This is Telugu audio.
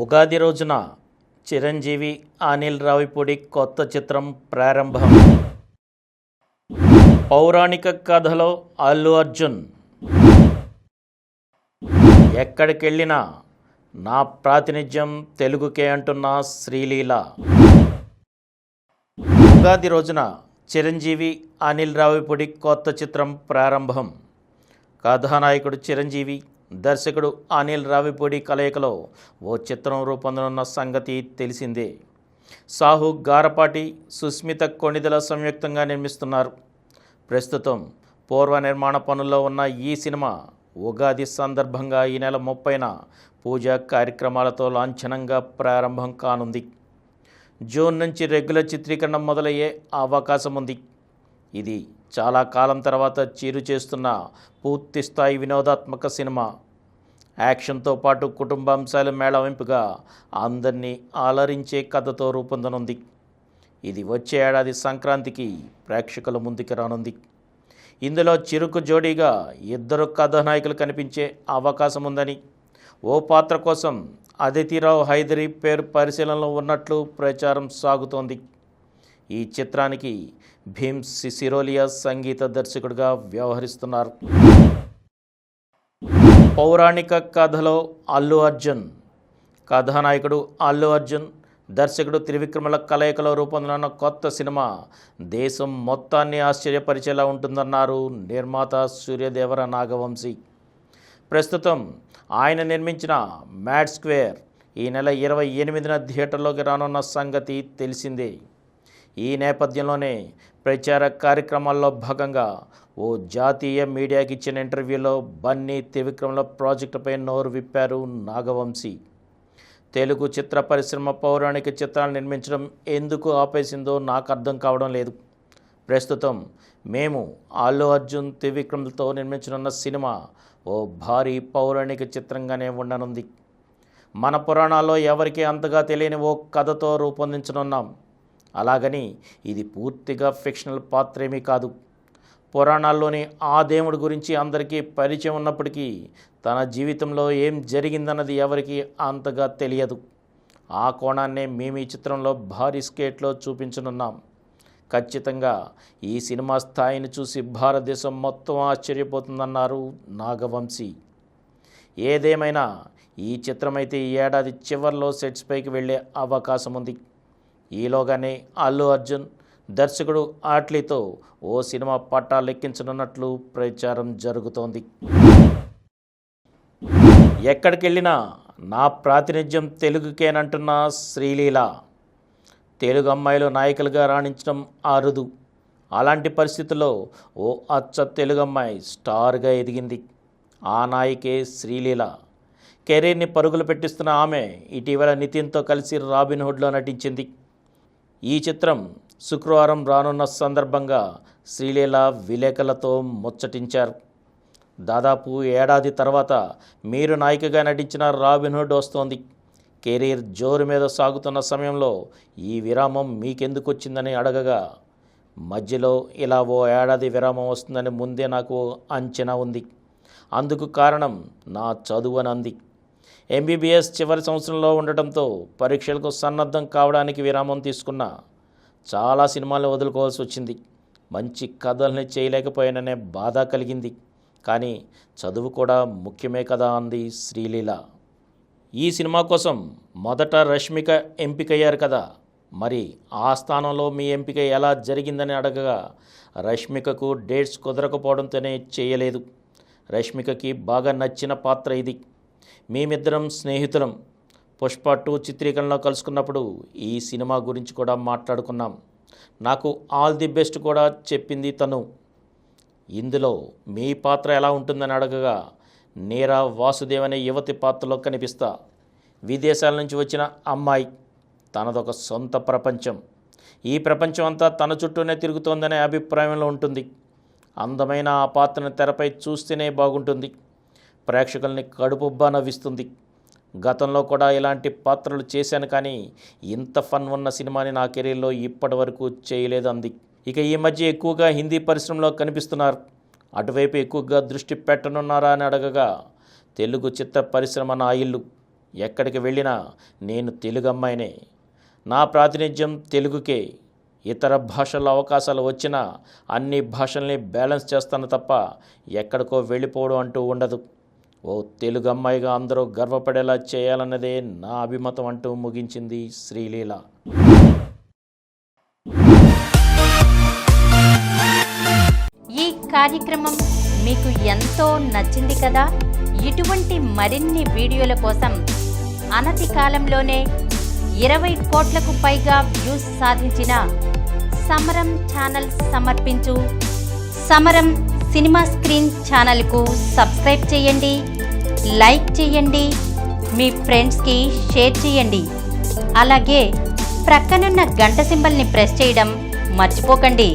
ఉగాది రోజున చిరంజీవి అనిల్ రావిపూడి కొత్త చిత్రం ప్రారంభం. పౌరాణిక కథలో అల్లు అర్జున్ ఎక్కడికెళ్ళినా నా ప్రాతినిధ్యం తెలుగుకే అంటున్న శ్రీలీల. ఉగాది రోజున చిరంజీవి అనిల్ రావిపూడి కొత్త చిత్రం ప్రారంభం. కథానాయకుడు చిరంజీవి, దర్శకుడు అనిల్ రావిపూడి కలయికలో ఓ చిత్రం రూపొందనున్న సంగతి తెలిసిందే. సాహు గారపాటి, సుస్మిత కొణిదెల సంయుక్తంగా నిర్మిస్తున్నారు. ప్రస్తుతం పూర్వ నిర్మాణ పనుల్లో ఉన్న ఈ సినిమా ఉగాది సందర్భంగా ఈ నెల 30న పూజా కార్యక్రమాలతో లాంఛనంగా ప్రారంభం కానుంది. జూన్ నుంచి రెగ్యులర్ చిత్రీకరణ మొదలయ్యే అవకాశం ఉంది. ఇది చాలా కాలం తర్వాత చీరు చేస్తున్న పూర్తి స్థాయి వినోదాత్మక సినిమా. యాక్షన్తో పాటు కుటుంబాంశాల మేళవింపుగా అందరినీ అలరించే కథతో రూపొందనుంది. ఇది వచ్చే ఏడాది సంక్రాంతికి ప్రేక్షకుల ముందుకు రానుంది. ఇందులో చిరుకు జోడీగా 2 కథానాయకులు కనిపించే అవకాశం ఉందని, ఓ పాత్ర కోసం అదితిరావు హైదరీ పేరు పరిశీలనలో ఉన్నట్లు ప్రచారం సాగుతోంది. ఈ చిత్రానికి భీమ్ సిసిరోలియా సంగీత దర్శకుడిగా వ్యవహరిస్తున్నారు. పౌరాణిక కథలో అల్లు అర్జున్. కథానాయకుడు అల్లు అర్జున్, దర్శకుడు త్రివిక్రమల కలయికలో రూపొందనున్న కొత్త సినిమా దేశం మొత్తాన్ని ఆశ్చర్యపరిచేలా ఉంటుందన్నారు నిర్మాత సూర్యదేవర నాగవంశీ. ప్రస్తుతం ఆయన నిర్మించిన మ్యాడ్ స్క్వేర్ ఈ నెల 28న థియేటర్లోకి రానున్న సంగతి తెలిసిందే. ఈ నేపథ్యంలోనే ప్రచార కార్యక్రమాల్లో భాగంగా ఓ జాతీయ మీడియాకి ఇచ్చిన ఇంటర్వ్యూలో బన్నీ త్రివిక్రమల ప్రాజెక్టుపై నోరు విప్పారు నాగవంశీ. తెలుగు చిత్ర పరిశ్రమ పౌరాణిక చిత్రాలు నిర్మించడం ఎందుకు ఆపేసిందో నాకు అర్థం కావడం లేదు. ప్రస్తుతం మేము అల్లు అర్జున్, త్రివిక్రమ్లతో నిర్మించనున్న సినిమా ఓ భారీ పౌరాణిక చిత్రంగానే ఉండనుంది. మన పురాణాల్లో ఎవరికీ అంతగా తెలియని ఓ కథతో రూపొందించనున్నాం. అలాగని ఇది పూర్తిగా ఫిక్షనల్ పాత్రేమీ కాదు. పురాణాల్లోని ఆ దేవుడి గురించి అందరికీ పరిచయం ఉన్నప్పటికీ తన జీవితంలో ఏం జరిగిందన్నది ఎవరికీ అంతగా తెలియదు. ఆ కోణాన్నే మేము ఈ చిత్రంలో భారీ స్కేట్లో చూపించనున్నాం. ఖచ్చితంగా ఈ సినిమా స్థాయిని చూసి భారతదేశం మొత్తం ఆశ్చర్యపోతుందన్నారు నాగవంశీ. ఏదేమైనా ఈ చిత్రమైతే ఈ ఏడాది చివరిలో సెట్స్ పైకి వెళ్ళే అవకాశం ఉంది. ఈలోగానే అల్లు అర్జున్, దర్శకుడు ఆట్లీతో ఓ సినిమా పట్టాలెక్కించనున్నట్లు ప్రచారం జరుగుతోంది. ఎక్కడికెళ్ళినా నా ప్రాతినిధ్యం తెలుగుకేనంటున్న శ్రీలీల. తెలుగు అమ్మాయిలు నాయకులుగా రాణించడం అరుదు. అలాంటి పరిస్థితుల్లో ఓ అచ్చ తెలుగు అమ్మాయి స్టార్గా ఎదిగింది. ఆ నాయికే శ్రీలీల. కెరీర్ని పరుగులు పెట్టిస్తున్న ఆమె ఇటీవల నితిన్తో కలిసి రాబిన్హుడ్లో నటించింది. ఈ చిత్రం శుక్రవారం రానున్న సందర్భంగా శ్రీలీల విలేకరులతో ముచ్చటించారు. దాదాపు ఏడాది తర్వాత మీరు నాయికగా నటించిన రాబిన్హుడ్ వస్తోంది. కెరీర్ జోరు మీద సాగుతున్న సమయంలో ఈ విరామం మీకెందుకు వచ్చిందని అడగగా, మధ్యలో ఇలా ఓ ఏడాది విరామం వస్తుందని ముందే నాకు అంచనా ఉంది. అందుకు కారణం నా చదువు అని అంది. ఎంబీబీఎస్ చివరి సంవత్సరంలో ఉండటంతో పరీక్షలకు సన్నద్ధం కావడానికి విరామం తీసుకున్న. చాలా సినిమాలను వదులుకోవాల్సి వచ్చింది. మంచి కథల్ని చేయలేకపోయాననే బాధ కలిగింది. కానీ చదువు కూడా ముఖ్యమే కదా అంది శ్రీలీల. ఈ సినిమా కోసం మొదట రష్మిక ఎంపికయ్యారు కదా, మరి ఆ స్థానంలో మీ ఎంపిక ఎలా జరిగిందని అడగగా, రష్మికకు డేట్స్ కుదరకపోవడంతోనే చేయలేదు. రష్మికకి బాగా నచ్చిన పాత్ర ఇది. మేమిద్దరం స్నేహితులం. పుష్ప 2 చిత్రీకరణలో కలుసుకున్నప్పుడు ఈ సినిమా గురించి కూడా మాట్లాడుకున్నాం. నాకు ఆల్ ది బెస్ట్ కూడా చెప్పింది తను. ఇందులో మీ పాత్ర ఎలా ఉంటుందని అడగగా, నీరా వాసుదేవ్ అనే యువతి పాత్రలో కనిపిస్తా. విదేశాల నుంచి వచ్చిన అమ్మాయి. తనదొక సొంత ప్రపంచం. ఈ ప్రపంచం అంతా తన చుట్టూనే తిరుగుతోందనే అభిప్రాయంలో ఉంటుంది. అందమైన ఆ పాత్రను తెరపై చూస్తేనే బాగుంటుంది. ప్రేక్షకుల్ని కడుపుబ్బా నవ్విస్తుంది. గతంలో కూడా ఇలాంటి పాత్రలు చేశాను, కానీ ఇంత ఫన్ ఉన్న సినిమాని నా కెరీర్లో ఇప్పటి వరకు చేయలేదు అంది. ఇక ఈ మధ్య ఎక్కువగా హిందీ పరిశ్రమలో కనిపిస్తున్నారు. అటువైపు ఎక్కువగా దృష్టి పెట్టనున్నారా అని అడగగా, తెలుగు చిత్ర పరిశ్రమ నా ఇల్లు. ఎక్కడికి వెళ్ళినా నేను తెలుగు అమ్మాయినే. నా ప్రాతినిధ్యం తెలుగుకే. ఇతర భాషల్లో అవకాశాలు వచ్చినా అన్ని భాషల్ని బ్యాలెన్స్ చేస్తాను తప్ప ఎక్కడికో వెళ్ళిపోవడం అంటూ ఉండదు. ఓ తెలుగు అమ్మాయిగా అందరూ గర్వపడేలా చేయాలన్నదే నా అభిమతం అంటూ ముగించింది శ్రీలీల. ఈ కార్యక్రమం మీకు ఎంతో నచ్చింది కదా. ఇటువంటి మరిన్ని వీడియోల కోసం అనతి కాలంలోనే 20 కోట్లకు పైగా వ్యూస్ సాధించిన సమరం ఛానల్ సమర్పించు సమరం సినిమా స్క్రీన్ ఛానల్కు సబ్స్క్రైబ్ చేయండి, లైక్ చేయండి, మీ ఫ్రెండ్స్కి షేర్ చేయండి. అలాగే ప్రక్కనున్న గంట సింబల్ని ప్రెస్ చేయడం మర్చిపోకండి.